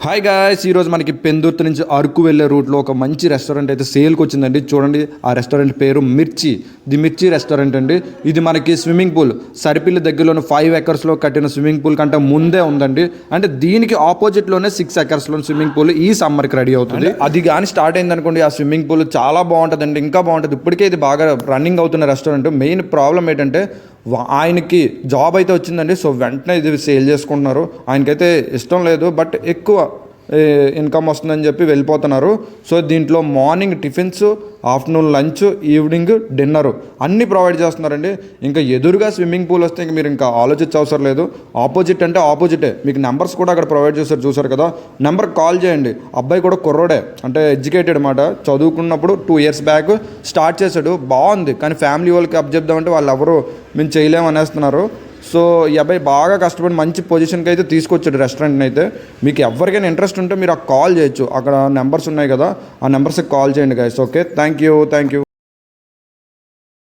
Hi guys, ఈరోజు మనకి పెందుర్తి నుంచి అరకు వెళ్ళే రూట్లో ఒక మంచి రెస్టారెంట్ అయితే సేల్కి వచ్చిందండి. చూడండి, ఆ రెస్టారెంట్ పేరు మిర్చి ది మిర్చి రెస్టారెంట్ అండి. ఇది మనకి స్విమ్మింగ్ పూల్ సరిపిల్లి దగ్గరలోని 5 ఎకర్స్లో కట్టిన స్విమ్మింగ్ పూల్ కంటే ముందే ఉందండి. అంటే దీనికి ఆపోజిట్లోనే 6 ఎకర్స్లో స్విమ్మింగ్ పూల్ ఈ సమ్మర్కి రెడీ అవుతుంది. అది కానీ స్టార్ట్ అయింది అనుకోండి, ఆ స్విమ్మింగ్ పూల్ చాలా బాగుంటుందండి, ఇంకా బాగుంటుంది. ఇప్పటికే ఇది బాగా రన్నింగ్ అవుతున్న రెస్టారెంట్. మెయిన్ ప్రాబ్లం ఏంటంటే ఆయనకి జాబ్ అయితే వచ్చిందండి, సో వెంటనే ఇది సేల్ చేసుకుంటున్నారు. ఆయనకైతే ఇష్టం లేదు, బట్ ఎక్కువ ఇన్కమ్ వస్తుందని చెప్పి వెళ్ళిపోతున్నారు. సో దీంట్లో morning tiffins, afternoon lunch, evening dinner అన్నీ ప్రొవైడ్ చేస్తున్నారండి. ఇంకా ఎదురుగా స్విమ్మింగ్ పూల్ వస్తే ఇంక మీరు ఇంకా ఆలోచించవసరం లేదు. ఆపోజిట్ అంటే ఆపోజిటే, మీకు నెంబర్స్ కూడా అక్కడ ప్రొవైడ్ చేస్తారు, చూసారు కదా. నెంబర్కి కాల్ చేయండి. అబ్బాయి కూడా కుర్రోడే, అంటే ఎడ్యుకేటెడ్ మాట, చదువుకున్నప్పుడు 2 years బ్యాక్ స్టార్ట్ చేశాడు. బాగుంది, కానీ ఫ్యామిలీ వాళ్ళకి అప్ చెప్దామంటే వాళ్ళు ఎవరు మేము చేయలేము అనేస్తున్నారు. సో ఈ అబ్బాయి బాగా కష్టపడి మంచి పొజిషన్కి అయితే తీసుకొచ్చాడు రెస్టారెంట్ని అయితే. మీకు ఎవరికైనా ఇంట్రెస్ట్ ఉంటే మీరు ఆ కాల్ చేయొచ్చు, అక్కడ నెంబర్స్ ఉన్నాయి కదా, ఆ నెంబర్స్కి కాల్ చేయండి గైస్. Okay, thank you.